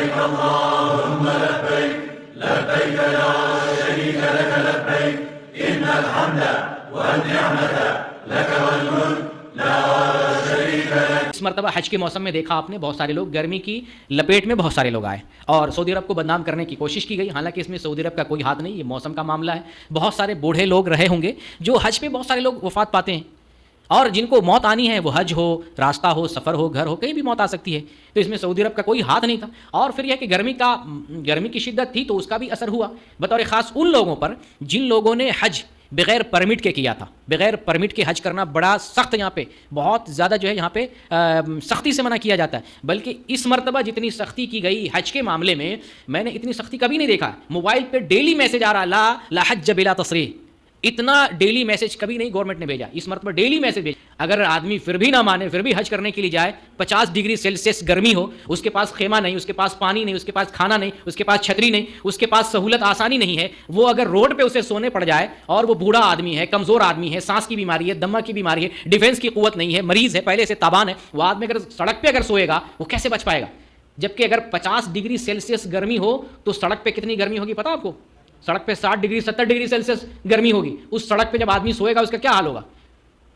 لبيك اللهم لبيك لبيك لا شريك لك لبيك إن الحمد والنعمة لك والملك لا شريك لك. اس مرتبہ حج کے موسم میں دیکھا آپ نے بہت سارے لوگ گرمی کی لپیٹ میں بہت سارے لوگ آئے اور سعودی عرب کو بدنام کرنے کی کوشش کی گئی. حالانکہ اس میں سعودی عرب کا کوئی ہاتھ نہیں, یہ موسم کا معاملہ ہے. بہت سارے بوڑھے لوگ رہے ہوں گے جو حج پہ بہت سارے لوگ وفات پاتے ہیں اور جن کو موت آنی ہے, وہ حج ہو, راستہ ہو, سفر ہو, گھر ہو, کہیں بھی موت آ سکتی ہے. تو اس میں سعودی عرب کا کوئی ہاتھ نہیں تھا. اور پھر یہ کہ گرمی کی شدت تھی تو اس کا بھی اثر ہوا بطور خاص ان لوگوں پر جن لوگوں نے حج بغیر پرمٹ کے کیا تھا. بغیر پرمٹ کے حج کرنا بڑا سخت, یہاں پہ بہت زیادہ جو ہے یہاں پہ سختی سے منع کیا جاتا ہے. بلکہ اس مرتبہ جتنی سختی کی گئی حج کے معاملے میں نے اتنی سختی کبھی نہیں دیکھا. موبائل پہ ڈیلی میسج آ رہا لا حج بلا تصریح. اتنا ڈیلی میسج کبھی نہیں گورنمنٹ نے بھیجا. اس مرتبہ ڈیلی میسج بھیجا. اگر آدمی پھر بھی نہ مانے, پھر بھی حج کرنے کے لیے جائے, 50 ڈگری سیلسیس گرمی ہو, اس کے پاس خیمہ نہیں, اس کے پاس پانی نہیں, اس کے پاس کھانا نہیں, اس کے پاس چھتری نہیں, اس کے پاس سہولت آسانی نہیں ہے, وہ اگر روڈ پہ اسے سونے پڑ جائے اور وہ بوڑھا آدمی ہے, کمزور آدمی ہے, سانس کی بیماری ہے, دمہ کی بیماری ہے, ڈیفینس کی قوت نہیں ہے, مریض ہے, پہلے سے تابان ہے, وہ آدمی اگر سڑک پہ اگر سوئے گا وہ کیسے بچ پائے گا؟ جبکہ اگر 50 ڈگری سیلسیس گرمی ہو تو سڑک پہ کتنی گرمی ہوگی پتہ آپ کو؟ سڑک پہ 60 ڈگری 70 ڈگری سیلسیس گرمی ہوگی. اس سڑک پہ جب آدمی سوئے گا اس کا کیا حال ہوگا؟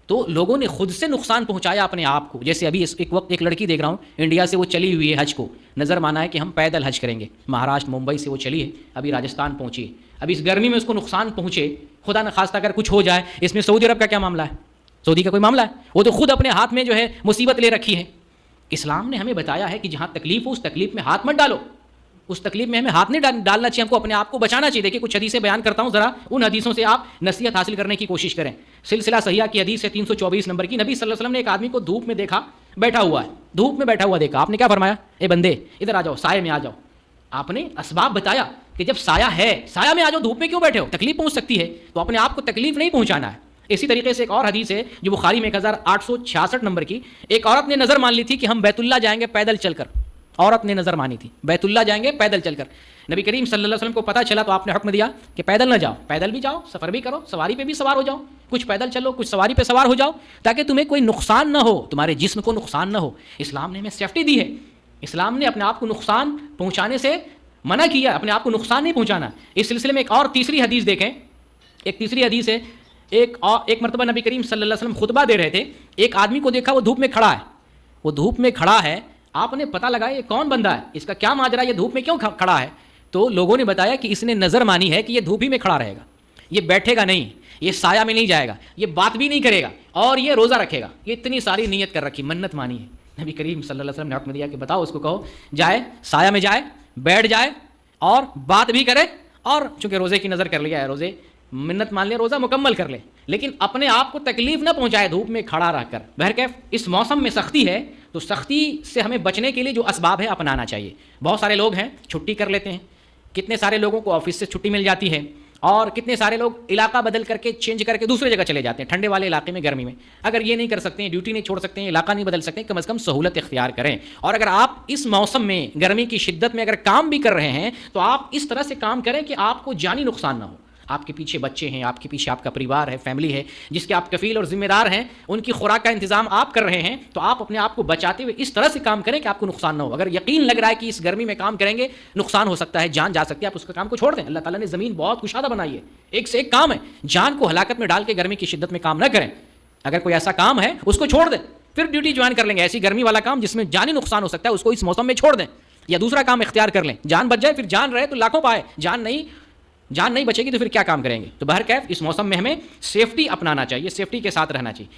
تو لوگوں نے خود سے نقصان پہنچایا اپنے آپ کو. جیسے ابھی ایک وقت ایک لڑکی دیکھ رہا ہوں, انڈیا سے وہ چلی ہوئی ہے حج کو, نظر مانا ہے کہ ہم پیدل حج کریں گے. مہاراشٹر ممبئی سے وہ چلی ہے, ابھی راجستھان پہنچی ہے. ابھی اس گرمی میں اس کو نقصان پہنچے, خدا نخواستہ اگر کچھ ہو جائے, اس میں سعودی عرب کا کیا معاملہ ہے؟ سعودی کا کوئی معاملہ ہے؟ وہ تو خود اپنے ہاتھ میں جو ہے مصیبت لے رکھی ہے. اسلام نے ہمیں بتایا ہے کہ جہاں تکلیف ہو اس تکلیف میں ہاتھ مت ڈالو. اس تکلیف میں ہمیں ہاتھ نہیں ڈالنا چاہیے, ہم کو اپنے آپ کو بچانا چاہیے. دیکھیں کچھ حدیثیں بیان کرتا ہوں, ذرا ان حدیثوں سے آپ نصیحت حاصل کرنے کی کوشش کریں. سلسلہ صحیحہ کی حدیث ہے 324 نمبر کی. نبی صلی اللہ علیہ وسلم نے ایک آدمی کو دھوپ میں دیکھا, بیٹھا ہوا ہے, دھوپ میں بیٹھا ہوا دیکھا. آپ نے کیا فرمایا؟ اے بندے ادھر آ جاؤ, سائے میں آ جاؤ. آپ نے اسباب بتایا کہ جب سایہ ہے, سایہ میں آ جاؤ, دھوپ میں کیوں بیٹھے ہو؟ تکلیف پہنچ سکتی ہے, تو اپنے آپ کو تکلیف نہیں پہنچانا ہے. اسی طریقے سے ایک اور حدیث ہے جو بخاری میں 1866 نمبر کی. ایک عورت نے نظر مان لی تھی کہ ہم بیت اللہ جائیں گے پیدل چل کر. عورت نے نظر مانی تھی بیت اللہ جائیں گے پیدل چل کر. نبی کریم صلی اللہ علیہ وسلم کو پتہ چلا تو آپ نے حکم دیا کہ پیدل نہ جاؤ, پیدل بھی جاؤ, سفر بھی کرو, سواری پہ بھی سوار ہو جاؤ. کچھ پیدل چلو, کچھ سواری پہ سوار ہو جاؤ, تاکہ تمہیں کوئی نقصان نہ ہو, تمہارے جسم کو نقصان نہ ہو. اسلام نے ہمیں سیفٹی دی ہے. اسلام نے اپنے آپ کو نقصان پہنچانے سے منع کیا, اپنے آپ کو نقصان نہیں پہنچانا. اس سلسلے میں ایک اور تیسری حدیث دیکھیں. ایک تیسری حدیث ہے, ایک مرتبہ نبی کریم صلی اللہ علیہ وسلم خطبہ دے رہے تھے. ایک آدمی کو دیکھا وہ دھوپ میں کھڑا ہے, وہ دھوپ میں کھڑا ہے. آپ نے پتہ لگایا یہ کون بندہ ہے, اس کا کیا ماجرا, یہ دھوپ میں کیوں کھڑا ہے؟ تو لوگوں نے بتایا کہ اس نے نظر مانی ہے کہ یہ دھوپ ہی میں کھڑا رہے گا, یہ بیٹھے گا نہیں, یہ سایہ میں نہیں جائے گا, یہ بات بھی نہیں کرے گا, اور یہ روزہ رکھے گا. یہ اتنی ساری نیت کر رکھی, منت مانی ہے. نبی کریم صلی اللہ علیہ وسلم نے حکم دیا کہ بتاؤ اس کو, کہو جائے سایہ میں جائے, بیٹھ جائے اور بات بھی کرے, اور چونکہ روزے کی نظر کر لیا ہے, روزے منت مان لے, روزہ مکمل کر لے, لیکن اپنے آپ کو تکلیف نہ پہنچائے دھوپ میں کھڑا رہ کر. بہرکیف اس موسم میں سختی ہے, تو سختی سے ہمیں بچنے کے لیے جو اسباب ہے اپنانا چاہیے. بہت سارے لوگ ہیں چھٹی کر لیتے ہیں, کتنے سارے لوگوں کو آفس سے چھٹی مل جاتی ہے, اور کتنے سارے لوگ علاقہ بدل کر کے چینج کر کے دوسری جگہ چلے جاتے ہیں ٹھنڈے والے علاقے میں گرمی میں. اگر یہ نہیں کر سکتے ہیں, ڈیوٹی نہیں چھوڑ سکتے ہیں, علاقہ نہیں بدل سکتے ہیں, کم از کم سہولت اختیار کریں. اور اگر آپ اس موسم میں گرمی کی شدت میں اگر کام بھی کر رہے ہیں تو آپ اس طرح سے کام کریں کہ آپ کو جانی نقصان نہ ہو. آپ کے پیچھے بچے ہیں, آپ کے پیچھے آپ کا پریوار ہے, فیملی ہے جس کے آپ کفیل اور ذمہ دار ہیں, ان کی خوراک کا انتظام آپ کر رہے ہیں, تو آپ اپنے آپ کو بچاتے ہوئے اس طرح سے کام کریں کہ آپ کو نقصان نہ ہو. اگر یقین لگ رہا ہے کہ اس گرمی میں کام کریں گے نقصان ہو سکتا ہے, جان جا سکتی ہے, آپ اس کا کام کو چھوڑ دیں. اللہ تعالیٰ نے زمین بہت کشادہ بنائی ہے, ایک سے ایک کام ہے. جان کو ہلاکت میں ڈال کے گرمی کی شدت میں کام نہ کریں. اگر کوئی ایسا کام ہے اس کو چھوڑ دیں, پھر ڈیوٹی جوائن کر لیں گے. ایسی گرمی والا کام جس میں جانی نقصان ہو سکتا ہے اس کو اس موسم میں چھوڑ دیں, یا دوسرا کام اختیار کر لیں. جان بچ جائے, پھر جان رہے تو لاکھوں پائے, جان نہیں بچے گی تو پھر کیا کام کریں گے. تو بہرکیف اس موسم میں ہمیں سیفٹی اپنانا چاہیے, سیفٹی کے ساتھ رہنا چاہیے.